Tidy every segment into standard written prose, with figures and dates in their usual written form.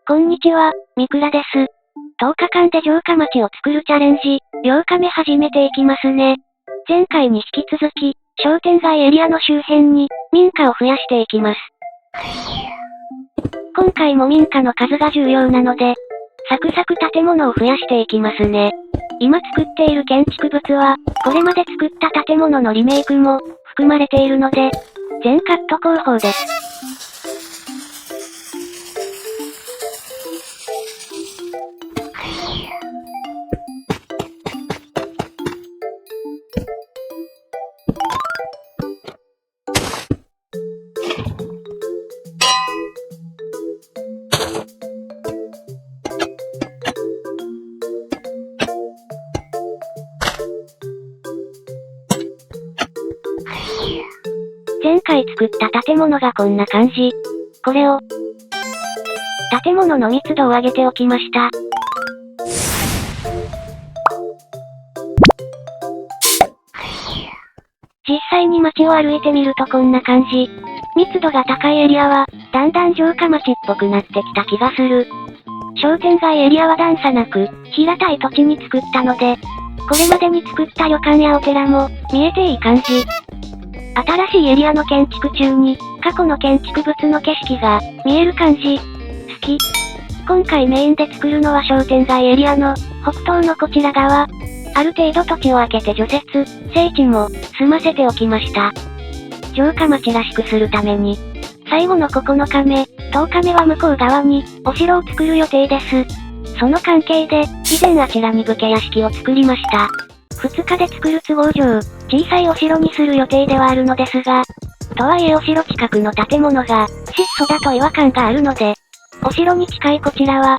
こんにちは、みくらです。10日間で城下町を作るチャレンジ、8日目始めていきますね。前回に引き続き、商店街エリアの周辺に、民家を増やしていきます。今回も民家の数が重要なので、サクサク建物を増やしていきますね。今作っている建築物は、これまで作った建物のリメイクも、含まれているので、全カット工法です。前回作った建物がこんな感じ。これを、建物の密度を上げておきました。実際に街を歩いてみるとこんな感じ。密度が高いエリアは、だんだん城下町っぽくなってきた気がする。商店街エリアは段差なく、平たい土地に作ったので、これまでに作った旅館やお寺も、見えていい感じ。新しいエリアの建築中に、過去の建築物の景色が、見える感じ。好き。今回メインで作るのは商店街エリアの、北東のこちら側。ある程度土地を空けて除雪、整地も、済ませておきました。城下町らしくするために。最後の9日目、10日目は向こう側に、お城を作る予定です。その関係で、以前あちらに武家屋敷を作りました。2日で作る都合上、小さいお城にする予定ではあるのですが、とはいえお城近くの建物が、質素だと違和感があるので、お城に近いこちらは、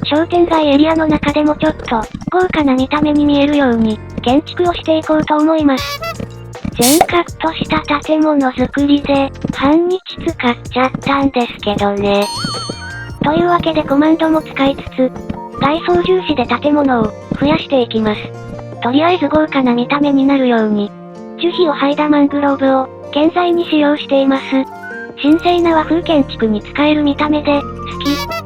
商店街エリアの中でもちょっと、豪華な見た目に見えるように、建築をしていこうと思います。全カットした建物作りで、半日使っちゃったんですけどね。というわけでコマンドも使いつつ、外装重視で建物を増やしていきます。とりあえず豪華な見た目になるように、樹皮を剥いだマングローブを建材に使用しています。神聖な和風建築に使える見た目で、好き。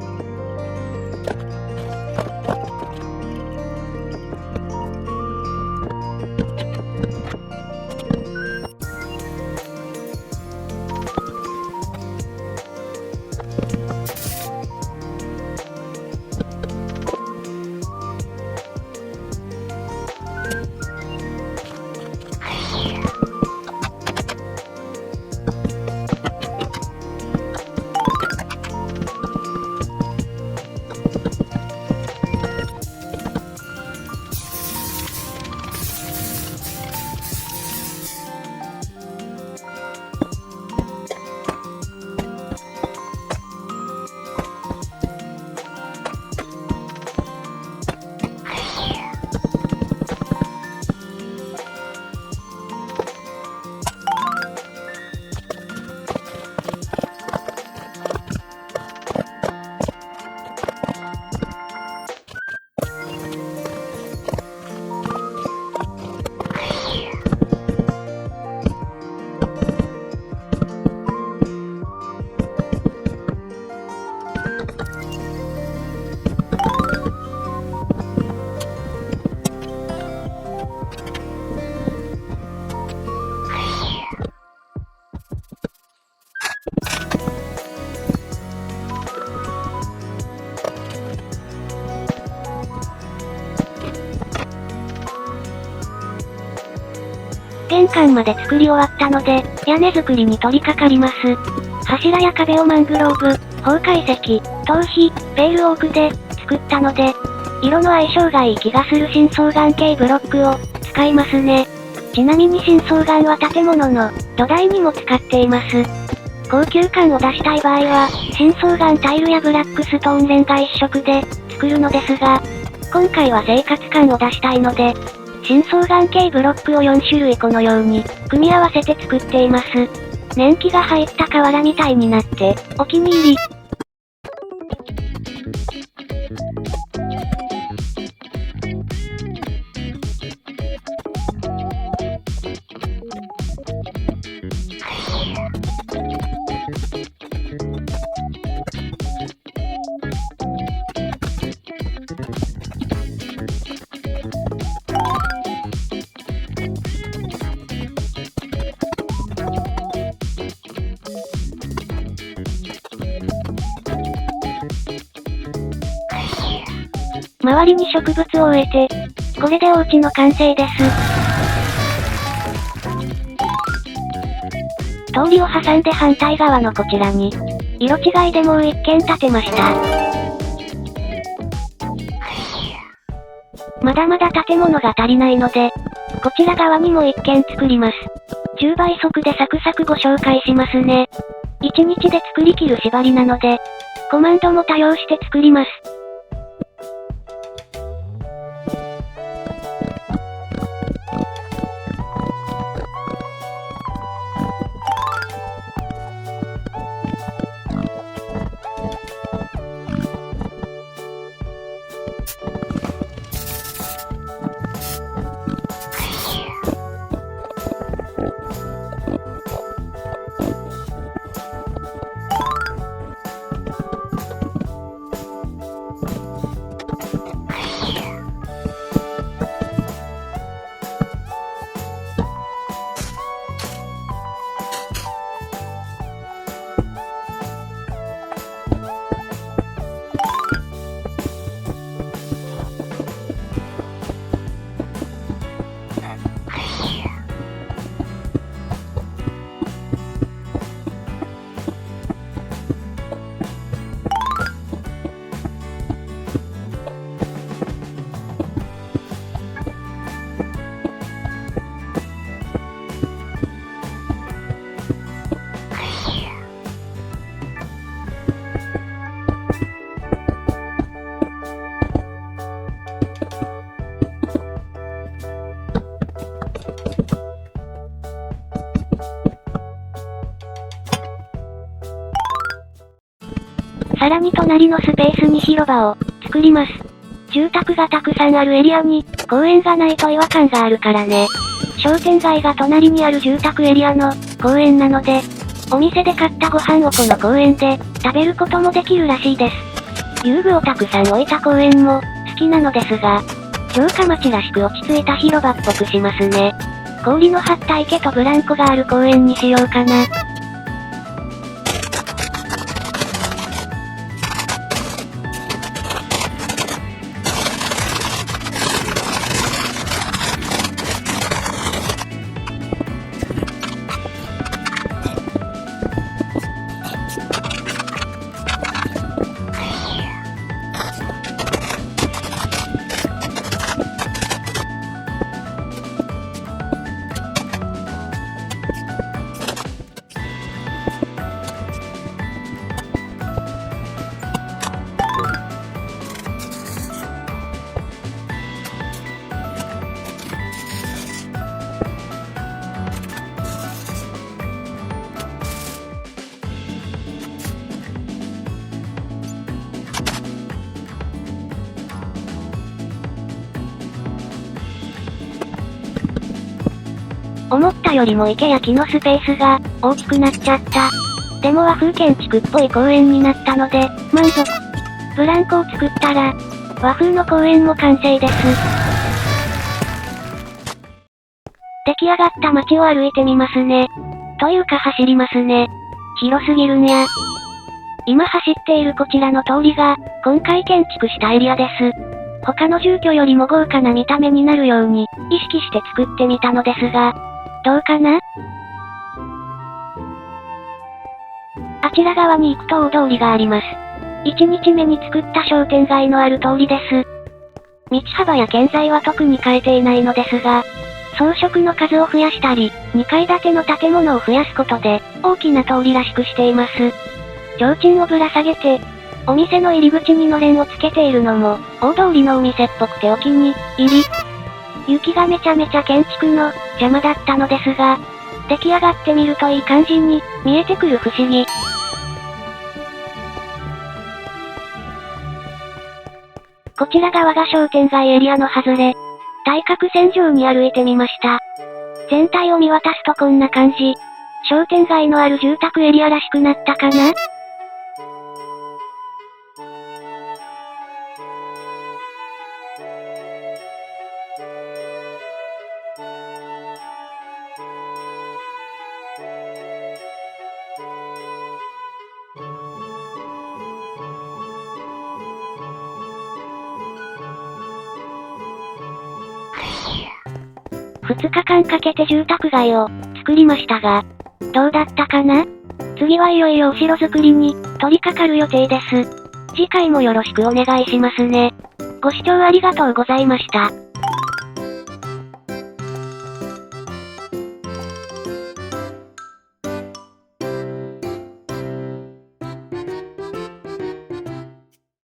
玄関まで作り終わったので、屋根作りに取り掛かります。柱や壁をマングローブ、崩壊石、頭皮、ペールオークで作ったので、色の相性がいい気がする新双眼系ブロックを使いますね。ちなみに新双眼は建物の土台にも使っています。高級感を出したい場合は、新双眼タイルやブラックストーンレンガ一色で作るのですが、今回は生活感を出したいので、新双眼系ブロックを4種類このように、組み合わせて作っています。年季が入った瓦みたいになって、お気に入り。周りに植物を植えて、これでお家の完成です。通りを挟んで反対側のこちらに、色違いでもう一軒建てました。まだまだ建物が足りないので、こちら側にも一軒作ります。10倍速でサクサクご紹介しますね。1日で作り切る縛りなので、コマンドも多用して作ります。さらに隣のスペースに広場を作ります。住宅がたくさんあるエリアに公園がないと違和感があるからね。商店街が隣にある住宅エリアの公園なので、お店で買ったご飯をこの公園で食べることもできるらしいです。遊具をたくさん置いた公園も好きなのですが、城下町らしく落ち着いた広場っぽくしますね。氷の張った池とブランコがある公園にしようかな。思ったよりも池や木のスペースが大きくなっちゃった。でも和風建築っぽい公園になったので、満足。ブランコを作ったら、和風の公園も完成です。出来上がった街を歩いてみますね。というか走りますね。広すぎるんや。今走っているこちらの通りが、今回建築したエリアです。他の住居よりも豪華な見た目になるように、意識して作ってみたのですが、どうかな？あちら側に行くと大通りがあります。1日目に作った商店街のある通りです。道幅や建材は特に変えていないのですが、装飾の数を増やしたり、2階建ての建物を増やすことで、大きな通りらしくしています。提灯をぶら下げて、お店の入り口にのれんをつけているのも、大通りのお店っぽくてお気に入り。雪がめちゃめちゃ建築の邪魔だったのですが、出来上がってみるといい感じに見えてくる不思議。こちら側が商店街エリアの外れ。対角線上に歩いてみました。全体を見渡すとこんな感じ。商店街のある住宅エリアらしくなったかな？ 2日間かけて住宅街を作りましたが、どうだったかな？次はいよいよお城作りに取り掛かる予定です。次回もよろしくお願いしますね。ご視聴ありがとうございました。